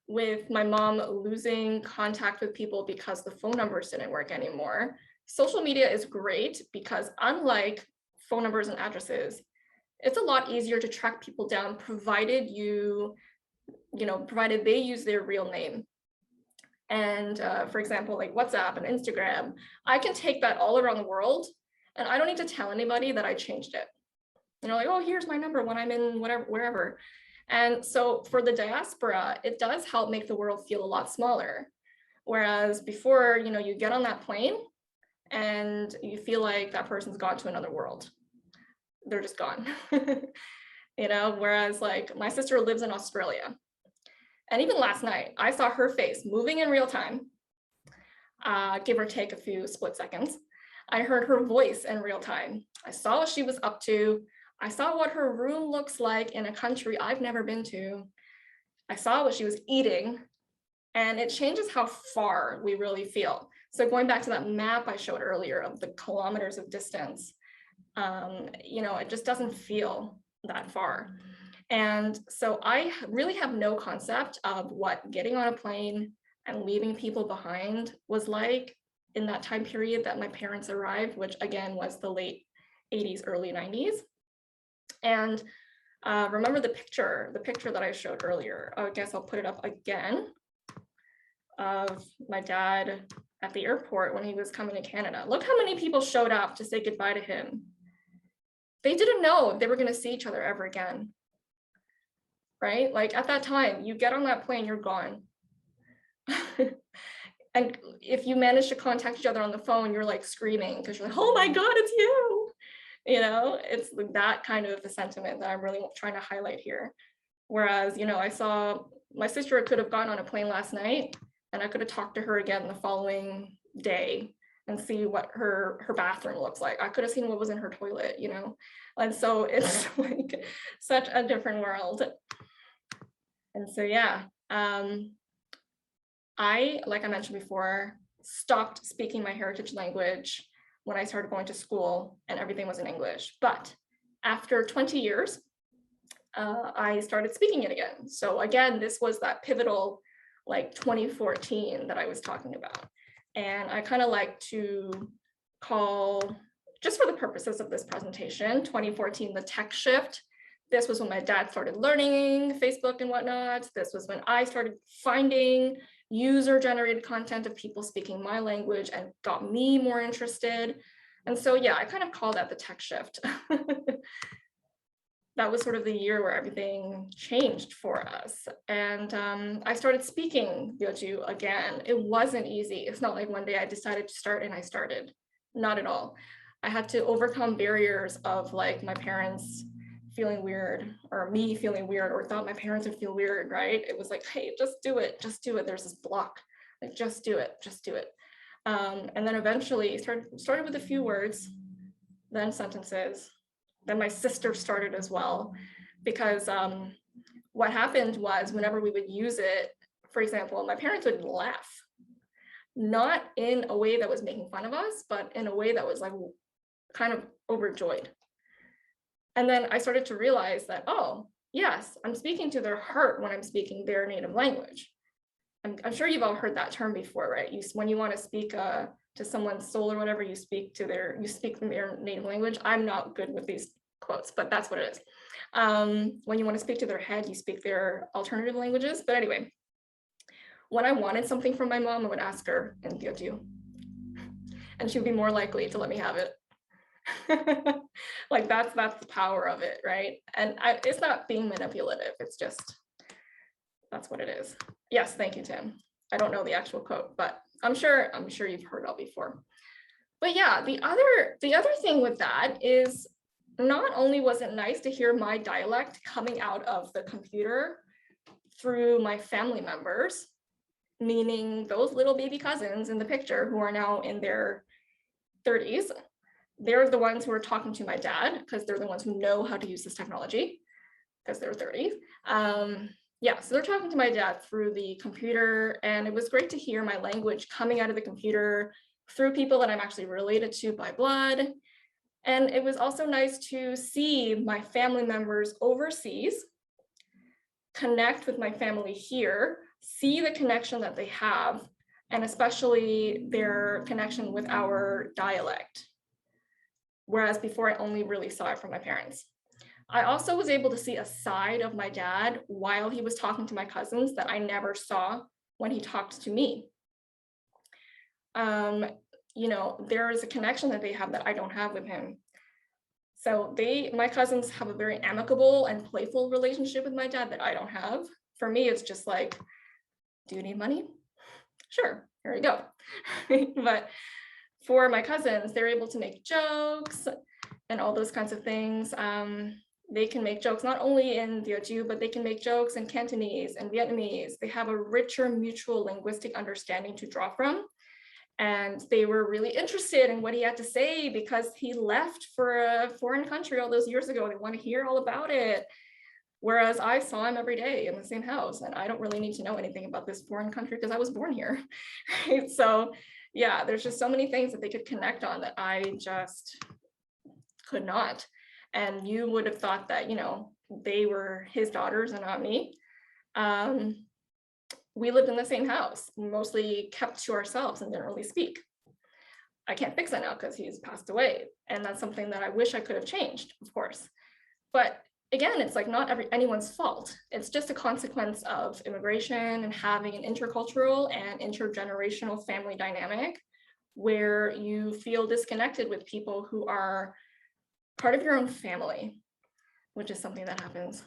with my mom losing contact with people because the phone numbers didn't work anymore, social media is great because unlike phone numbers and addresses, it's a lot easier to track people down provided provided they use their real name. And for example, like WhatsApp and Instagram, I can take that all around the world and I don't need to tell anybody that I changed it. Like, oh, here's my number when I'm in wherever. And so for the diaspora, it does help make the world feel a lot smaller. Whereas before, you know, you get on that plane and you feel like that person's gone to another world. They're just gone. You know, whereas like my sister lives in Australia. And even last night, I saw her face moving in real time, give or take a few split seconds. I heard her voice in real time. I saw what she was up to. I saw what her room looks like in a country I've never been to. I saw what she was eating, and it changes how far we really feel. So going back to that map I showed earlier of the kilometers of distance, you know, it just doesn't feel that far. And so I really have no concept of what getting on a plane and leaving people behind was like in that time period that my parents arrived, which again was the late 80s, early 90s. And remember the picture that I showed earlier. I guess I'll put it up again, of my dad at the airport when he was coming to Canada. Look how many people showed up to say goodbye to him. They didn't know they were going to see each other ever again. Right? Like at that time, you get on that plane, you're gone. And if you manage to contact each other on the phone, you're like screaming because you're like, oh my God, it's you. You know, it's that kind of the sentiment that I'm really trying to highlight here. Whereas, you know, I saw my sister could have gone on a plane last night and I could have talked to her again the following day and see what her bathroom looks like. I could have seen what was in her toilet, you know? And so it's like such a different world. And so, yeah, like I mentioned before, stopped speaking my heritage language when I started going to school and everything was in English. But after 20 years, I started speaking it again. So again, this was that pivotal, like 2014 that I was talking about. And I kind of like to call, just for the purposes of this presentation, 2014, the tech shift. This was when my dad started learning Facebook and whatnot. This was when I started finding user-generated content of people speaking my language and got me more interested. And so, yeah, I kind of call that the tech shift. That was sort of the year where everything changed for us. And I started speaking Teochew again. It wasn't easy. It's not like one day I decided to start and I started. Not at all. I had to overcome barriers of like my parents feeling weird or me feeling weird or thought my parents would feel weird, right? It was like, hey, just do it. Just do it. There's this block. Like, just do it. Just do it. And then eventually started with a few words, then sentences. Then my sister started as well, because what happened was whenever we would use it, for example, my parents would laugh, not in a way that was making fun of us, but in a way that was like kind of overjoyed. And then I started to realize that, oh, yes, I'm speaking to their heart when I'm speaking their native language. I'm sure you've all heard that term before, right? When you want to speak to someone's soul or whatever, you speak their native language. I'm not good with these quotes, but that's what it is. When you want to speak to their head, you speak their alternative languages. But anyway, when I wanted something from my mom, I would ask her in Teochew, and she would be more likely to let me have it. Like that's the power of it, right? And it's not being manipulative. It's just, that's what it is. Yes, thank you, Tim. I don't know the actual quote, but I'm sure you've heard it all before. But yeah, the other thing with that is not only was it nice to hear my dialect coming out of the computer through my family members, meaning those little baby cousins in the picture who are now in their 30s. They're the ones who are talking to my dad because they're the ones who know how to use this technology because they're 30s. Yeah, so they're talking to my dad through the computer, and it was great to hear my language coming out of the computer through people that I'm actually related to by blood. And it was also nice to see my family members overseas connect with my family here, see the connection that they have, and especially their connection with our dialect. Whereas before I only really saw it from my parents. I also was able to see a side of my dad while he was talking to my cousins that I never saw when he talked to me. You know, there is a connection that they have that I don't have with him. So my cousins have a very amicable and playful relationship with my dad that I don't have. For me, it's just like, do you need money? Sure, here you go. But for my cousins, they're able to make jokes and all those kinds of things. They can make jokes not only in Teochew, but they can make jokes in Cantonese and Vietnamese. They have a richer mutual linguistic understanding to draw from. And they were really interested in what he had to say because he left for a foreign country all those years ago. They want to hear all about it. Whereas I saw him every day in the same house, and I don't really need to know anything about this foreign country because I was born here. Right? So yeah, there's just so many things that they could connect on that I just could not. And you would have thought that, you know, they were his daughters and not me. We lived in the same house, mostly kept to ourselves and didn't really speak. I can't fix that now because he's passed away. And that's something that I wish I could have changed, of course. But again, it's like not anyone's fault. It's just a consequence of immigration and having an intercultural and intergenerational family dynamic where you feel disconnected with people who are part of your own family, which is something that happens,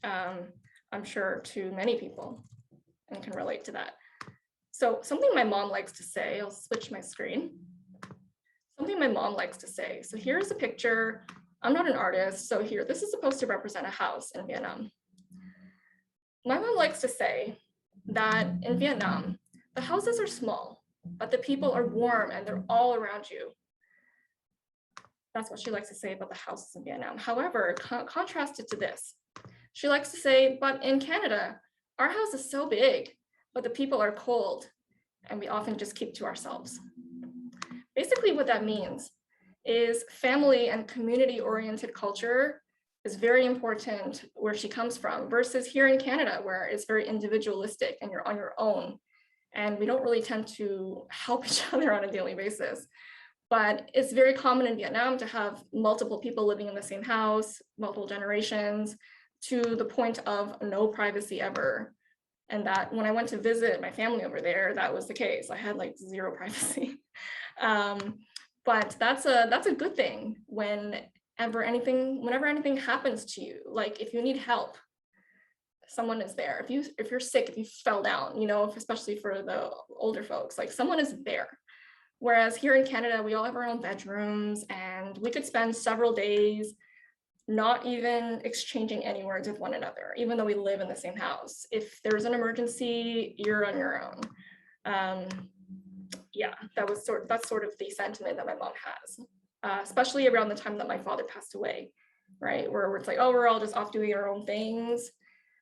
I'm sure, to many people and can relate to that. So something my mom likes to say, I'll switch my screen. Something my mom likes to say. So here's a picture. I'm not an artist, so here, this is supposed to represent a house in Vietnam. My mom likes to say that in Vietnam, the houses are small, but the people are warm and they're all around you. That's what she likes to say about the houses in Vietnam. However, contrasted to this, she likes to say, but in Canada, our house is so big, but the people are cold and we often just keep to ourselves. Basically what that means is family and community-oriented culture is very important where she comes from versus here in Canada where it's very individualistic and you're on your own and we don't really tend to help each other on a daily basis. But it's very common in Vietnam to have multiple people living in the same house, multiple generations, to the point of no privacy ever. And that when I went to visit my family over there, that was the case. I had like zero privacy. But that's a good thing whenever anything happens to you. Like if you need help, someone is there. If you're sick, if you fell down, you know, especially for the older folks, like someone is there. Whereas here in Canada, we all have our own bedrooms and we could spend several days not even exchanging any words with one another, even though we live in the same house. If there's an emergency, you're on your own. Yeah, that's sort of the sentiment that my mom has, especially around the time that my father passed away, right? Where it's like, oh, we're all just off doing our own things.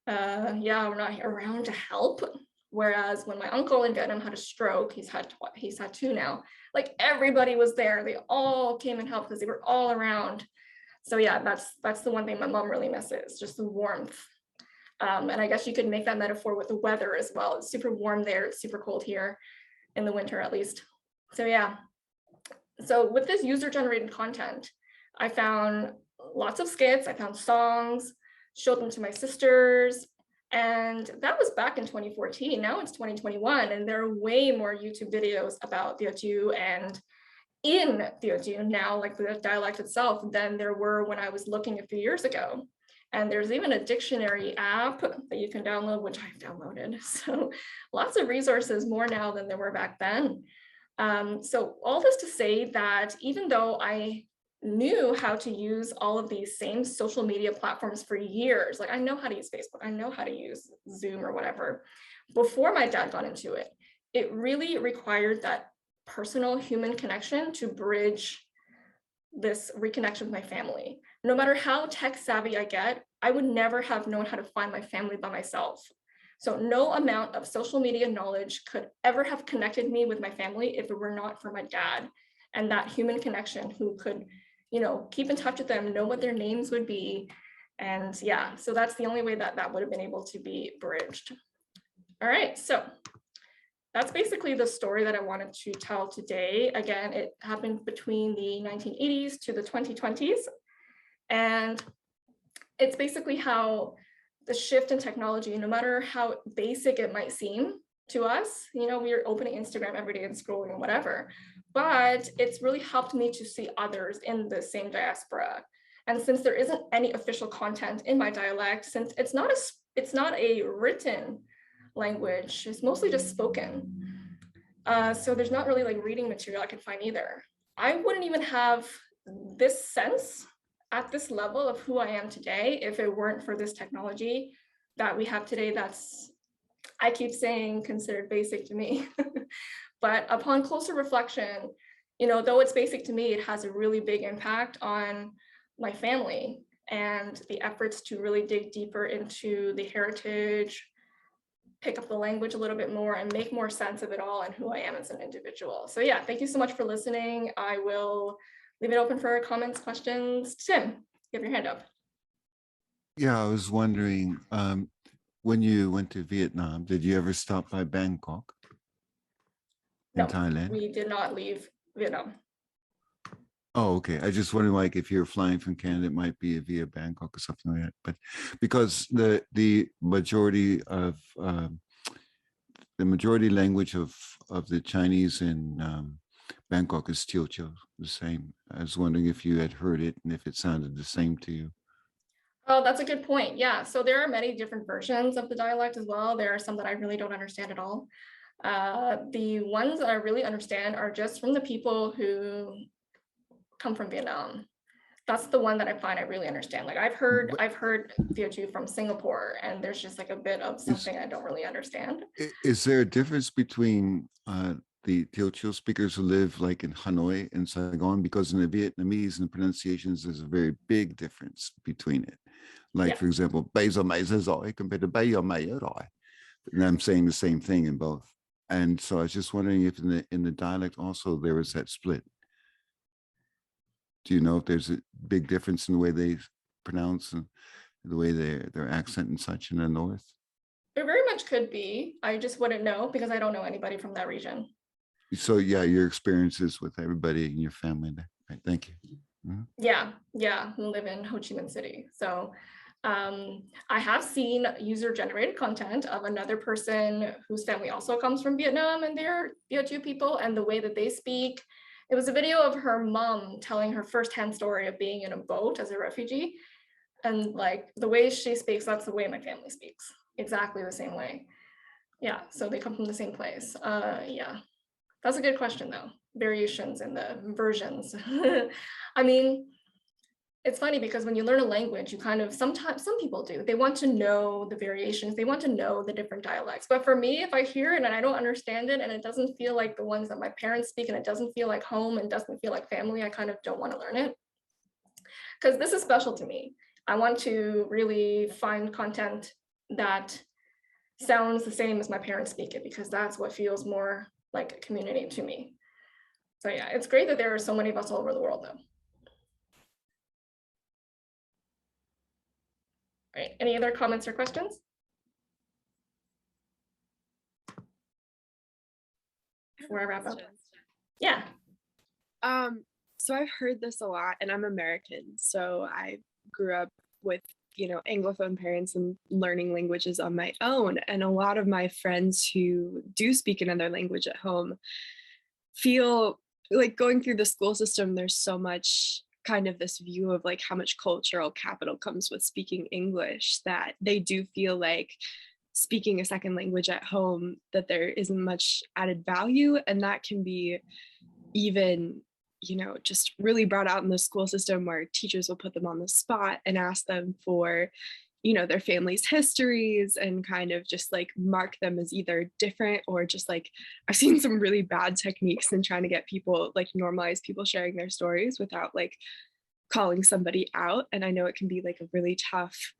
Yeah, we're not around to help. Whereas when my uncle in Vietnam had a stroke, he's had two now, like everybody was there. They all came and helped because they were all around. So yeah, that's the one thing my mom really misses, just the warmth. And I guess you could make that metaphor with the weather as well. It's super warm there, it's super cold here in the winter at least. So yeah, so with this user-generated content, I found lots of skits, I found songs, showed them to my sisters, and that was back in 2014. Now it's 2021, and there are way more YouTube videos about Teochew and in Teochew now, like the dialect itself, than there were when I was looking a few years ago. And there's even a dictionary app that you can download, which I've downloaded. So lots of resources, more now than there were back then. So all this to say that even though I knew how to use all of these same social media platforms for years, like I know how to use Facebook, I know how to use Zoom or whatever, before my dad got into it, it really required that personal human connection to bridge this reconnection with my family. No matter how tech savvy I get, I would never have known how to find my family by myself. So no amount of social media knowledge could ever have connected me with my family if it were not for my dad and that human connection who could, you know, keep in touch with them, know what their names would be. And yeah, so that's the only way that that would have been able to be bridged. All right, so that's basically the story that I wanted to tell today. Again, it happened between the 1980s to the 2020s. And it's basically how the shift in technology, no matter how basic it might seem to us, you know, we're opening Instagram every day and scrolling and whatever, but it's really helped me to see others in the same diaspora And since there isn't any official content in my dialect, since it's not a written language, it's mostly just spoken. So there's not really like reading material I can find either. I wouldn't even have this sense at this level of who I am today if it weren't for this technology that we have today that's, I keep saying, considered basic to me. But upon closer reflection, you know, though it's basic to me, it has a really big impact on my family and the efforts to really dig deeper into the heritage, pick up the language a little bit more and make more sense of it all and who I am as an individual. So yeah, thank you so much for listening. I will leave it open for comments, questions. Tim, you have your hand up. Yeah, I was wondering, when you went to Vietnam, did you ever stop by Bangkok in No, Thailand? we did not leave Vietnam. Oh, okay. I just wondering, like, if you're flying from Canada, it might be via Bangkok or something like that. But because the majority of the majority language of the Chinese in Bangkok is Teochew, the same. I was wondering if you had heard it and if it sounded the same to you. Oh, that's a good point. Yeah, so there are many different versions of the dialect as well. There are some that I really don't understand at all. The ones that I really understand are just from the people who come from Vietnam. That's the one that I find I really understand. Like I've heard Teochew from Singapore, and there's just like a bit of something I don't really understand. Is there a difference between the Teochew speakers who live like in Hanoi and Saigon? Because in the Vietnamese and the pronunciations, there's a very big difference between it. Like, Yeah. for example, "bây giờ mày ra rồi" compared to "bây giờ mày ở rồi." And I'm saying the same thing in both. And so I was just wondering if in the dialect also there was that split. Do you know if there's a big difference in the way they pronounce and the way their accent and such in the north? There very much could be. I just wouldn't know because I don't know anybody from that region. So yeah, your experiences with everybody in your family there. Right, thank you. Mhm. Yeah, who live in Ho Chi Minh City. So I have seen user-generated content of another person whose family also comes from Vietnam, and they're Teochew people, and the way that they speak. It was a video of her mom telling her firsthand story of being in a boat as a refugee. And like the way she speaks, that's the way my family speaks. Exactly the same way. Yeah, so they come from the same place. Yeah, that's a good question though. Variations in the versions. I mean, it's funny because when you learn a language, you kind of sometimes, some people do, they want to know the variations, they want to know the different dialects. But for me, if I hear it and I don't understand it and it doesn't feel like the ones that my parents speak and it doesn't feel like home and doesn't feel like family, I kind of don't want to learn it. Because this is special to me. I want to really find content that sounds the same as my parents speak it, because that's what feels more like a community to me. So yeah, it's great that there are so many of us all over the world though. All right, any other comments or questions? Before I wrap up. Yeah. So I've heard this a lot, and I'm American, so I grew up with, you know, Anglophone parents and learning languages on my own. And a lot of my friends who do speak another language at home feel like going through the school system, there's so much kind of this view of like how much cultural capital comes with speaking English, that they do feel like speaking a second language at home, that there isn't much added value. And that can be even, you know, just really brought out in the school system, where teachers will put them on the spot and ask them for, you know, their family's histories and kind of just like mark them as either different or just like, I've seen some really bad techniques in trying to get people, like normalize people sharing their stories without like calling somebody out. And I know it can be like a really tough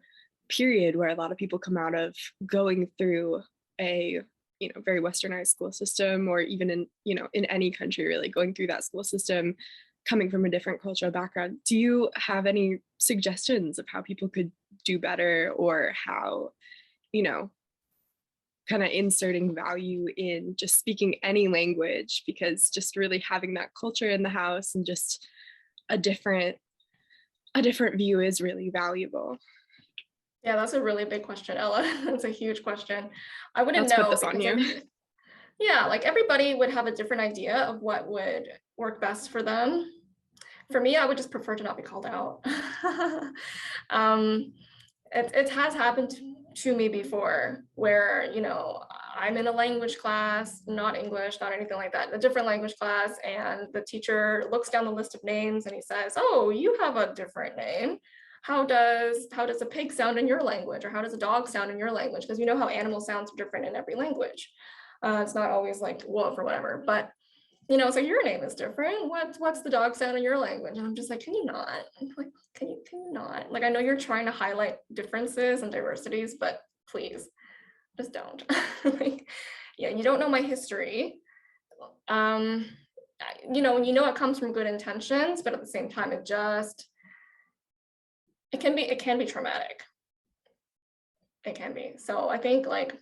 period where a lot of people come out of going through a, you know, very westernized school system, or even in, you know, in any country really, going through that school system, coming from a different cultural background. Do you have any suggestions of how people could do better, or how, you know, kind of inserting value in just speaking any language, because just really having that culture in the house and just a different view is really valuable? Yeah, that's a really big question, Ella. That's a huge question. I wouldn't Let's know. put this on you. Yeah, like everybody would have a different idea of what would work best for them. For me, I would just prefer to not be called out. It has happened to me before where, you know, I'm in a language class, not English, not anything like that, a different language class, and the teacher looks down the list of names and he says, oh, you have a different name. How does a pig sound in your language? Or how does a dog sound in your language? Because you know how animal sounds are different in every language. It's not always like wolf or whatever, but you know, so your name is different. What's the dog sound in your language? And I'm just like, can you not? I'm like, can you not? Like, I know you're trying to highlight differences and diversities, but please, just don't. Like, yeah, you don't know my history. You know, it comes from good intentions, but at the same time, it can be traumatic. It can be. So I think like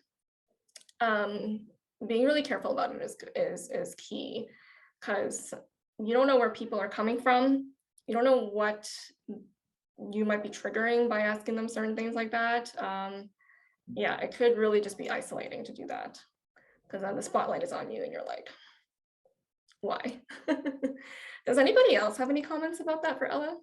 being really careful about it is key, because you don't know where people are coming from. You don't know what you might be triggering by asking them certain things like that. Yeah, it could really just be isolating to do that, because then the spotlight is on you and you're like, why? Does anybody else have any comments about that for Ella?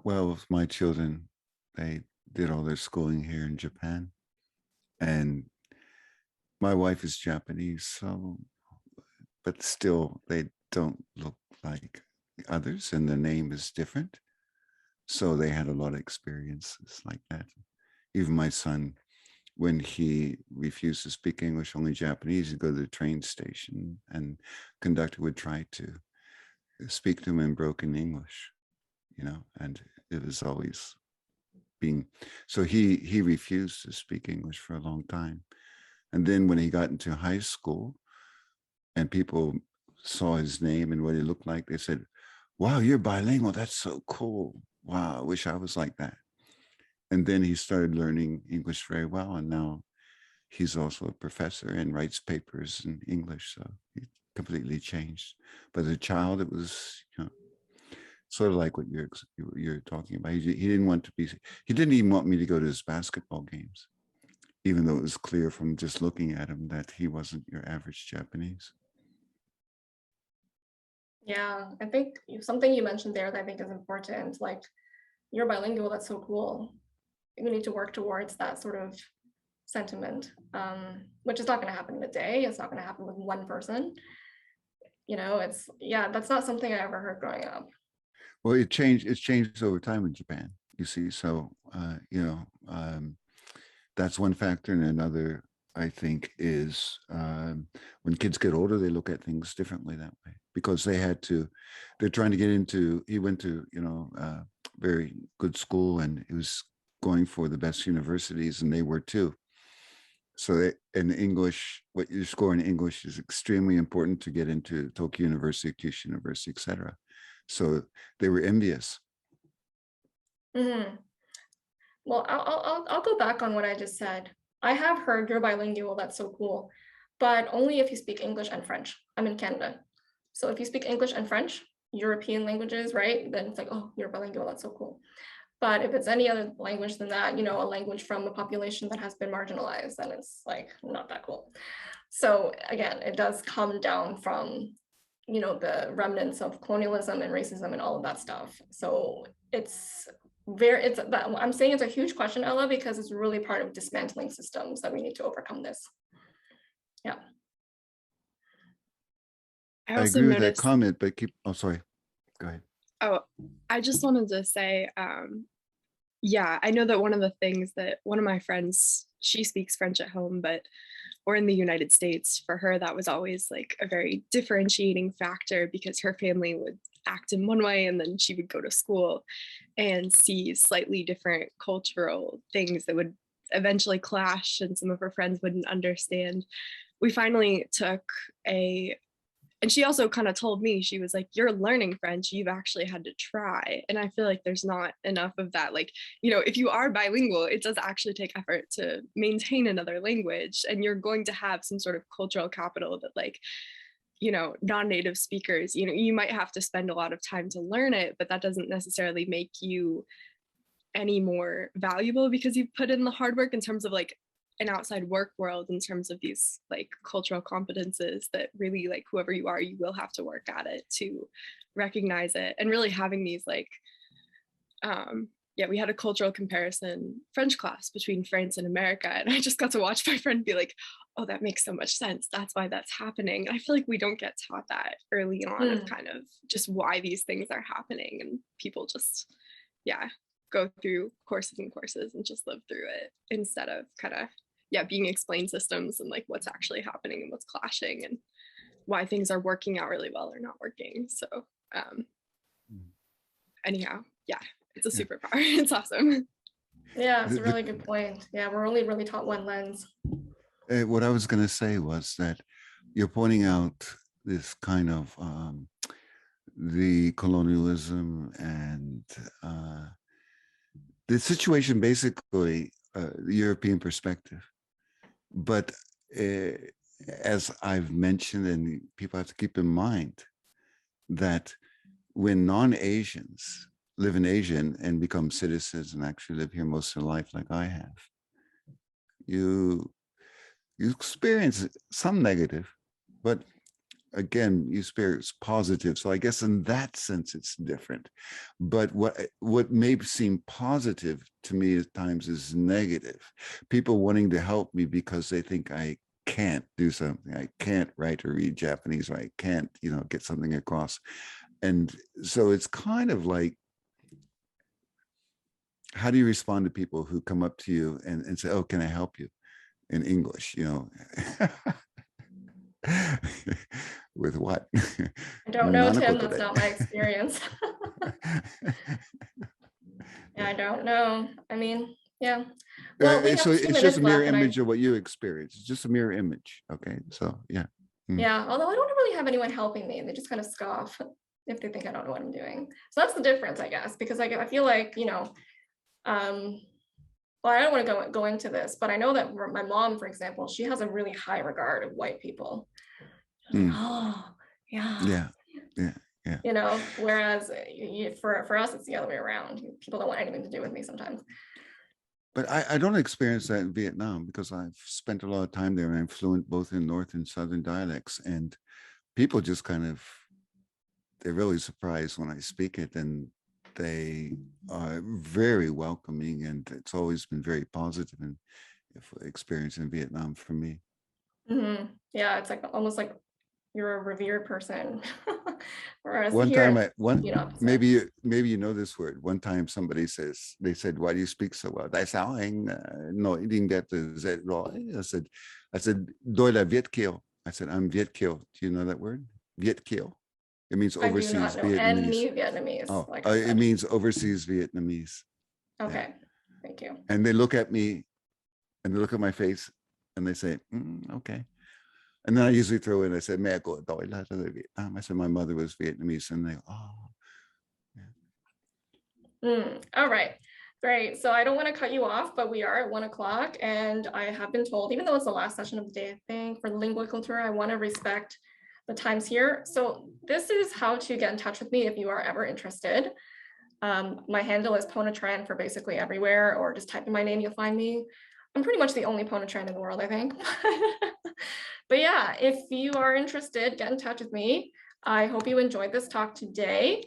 Well, with my children, they did all their schooling here in Japan. And my wife is Japanese, so, but still they don't look like the others and the name is different. So they had a lot of experiences like that. Even my son, when he refused to speak English, only Japanese, he'd go to the train station and conductor would try to speak to him in broken English, you know, and it was always being, so he refused to speak English for a long time. And then when he got into high school and people saw his name and what he looked like, they said, wow, you're bilingual. That's so cool. Wow, I wish I was like that. And then he started learning English very well. And now he's also a professor and writes papers in English. So he completely changed. But as a child, it was, you know, sort of like what you're talking about. He didn't want to be, he didn't even want me to go to his basketball games, even though it was clear from just looking at him that he wasn't your average Japanese. Yeah, I think something you mentioned there that I think is important, like, you're bilingual, that's so cool. We need to work towards that sort of sentiment, which is not going to happen in a day. It's not going to happen with one person. You know, yeah, that's not something I ever heard growing up. Well, it's changed over time in Japan, you see. So, you know, that's one factor. And another, I think, is when kids get older, they look at things differently that way, because they're trying to get into, he went to, you know, very good school and he was going for the best universities, and they were too. So in English, what you score in English is extremely important to get into Tokyo University, Kyushu University, etc. So they were envious. Mm-hmm. Well, I'll go back on what I just said. I have heard you're bilingual, that's so cool, but only if you speak English and French. I'm in Canada. So if you speak English and French, European languages, right? Then it's like, oh, you're bilingual, that's so cool. But if it's any other language than that, you know, a language from a population that has been marginalized, then it's like not that cool. So again, it does come down from, you know, the remnants of colonialism and racism and all of that stuff. So I'm saying it's a huge question, Ella, because it's really part of dismantling systems that we need to overcome this. Yeah. I I also agree with that noticed, comment, but sorry, go ahead. oh, I just wanted to say, yeah, I know that one of the things that one of my friends, she speaks French at home, but or in the United States, for her, that was always like a very differentiating factor, because her family would act in one way and then she would go to school and see slightly different cultural things that would eventually clash, and some of her friends wouldn't understand. We finally took and she also kind of told me, she was like, you're learning French, you've actually had to try. And I feel like there's not enough of that. Like, you know, if you are bilingual, it does actually take effort to maintain another language, and you're going to have some sort of cultural capital that, like, you know, non-native speakers, you know, you might have to spend a lot of time to learn it, but that doesn't necessarily make you any more valuable because you've put in the hard work in terms of like an outside work world in terms of these like cultural competences that really like whoever you are, you will have to work at it to recognize it. And really having these like, yeah, we had a cultural comparison French class between France and America. And I just got to watch my friend be like, oh, that makes so much sense. That's why that's happening. And I feel like we don't get taught that early on of kind of just why these things are happening. And people just, yeah, go through courses and courses and just live through it instead of kind of, yeah, being explained systems and like what's actually happening and what's clashing and why things are working out really well or not working. So anyhow, yeah, it's a superpower. It's awesome. Yeah, it's a really good point. Yeah, we're only really taught one lens. What I was going to say was that you're pointing out this kind of the colonialism and the situation, basically the European perspective. But as I've mentioned, and people have to keep in mind that when non-Asians live in Asia and become citizens and actually live here most of their life like I have, you experience some negative, but again, you experience positive. So I guess in that sense, it's different. But what may seem positive to me at times is negative. People wanting to help me because they think I can't do something. I can't write or read Japanese, or I can't, get something across. And so it's kind of like, how do you respond to people who come up to you and say, oh, can I help you? In English, with what? I don't know, Tim. That's not my experience. Yeah, I don't know. I mean, yeah. Well, so it's just a mirror image of what you experience. It's just a mirror image. Okay, so yeah. Yeah, although I don't really have anyone helping me, and they just kind of scoff if they think I don't know what I'm doing. So that's the difference, I guess, because I feel like, well, I don't want to go into this, but I know that my mom, for example, she has a really high regard of white people. Like, oh, yeah. Whereas for us, it's the other way around. People don't want anything to do with me sometimes. But I don't experience that in Vietnam because I've spent a lot of time there and I'm fluent both in North and Southern dialects, and people just they're really surprised when I speak it, and they are very welcoming, and it's always been very positive and experience in Vietnam for me. Yeah, it's like almost like you're a revered person. Whereas one here, time, maybe you know this word. One time somebody they said, why do you speak so well? Tại sao anh nói tiếng Việt dễ nói? I said, tôi là Việt kiều. I said, I'm Viet Kiều. Do you know that word? Viet Kiều. It means overseas I do not know Vietnamese. any Vietnamese. Oh, it means overseas Vietnamese. Okay, thank you. And they look at me, and they look at my face, and they say, okay. And then I usually throw in, I said, mẹ của tôi là Vietnam. I said, my mother was Vietnamese, and they, oh. Yeah. All right. Great. So I don't want to cut you off, but we are at 1 o'clock, and I have been told, even though it's the last session of the day, I think, for Lingua-Cultura, I want to respect the times here. So this is how to get in touch with me if you are ever interested. My handle is Pona Tran for basically everywhere, or just type in my name, you'll find me. I'm pretty much the only Pona Tran in the world, I think. But yeah, if you are interested, get in touch with me. I hope you enjoyed this talk today.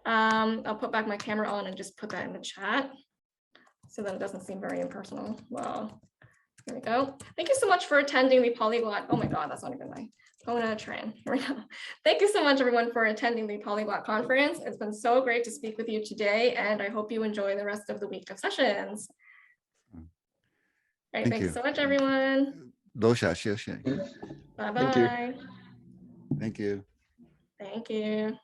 I'll put back my camera on and just put that in the chat so that it doesn't seem very impersonal. Well, here we go. Thank you so much for attending the Polyglot. Oh my God, that's not even my Pona Tran. Here we go. Thank you so much, everyone, for attending the Polyglot conference. It's been so great to speak with you today, and I hope you enjoy the rest of the week of sessions. All right, thank you so much, everyone. Bye-bye. Thank you. Thank you.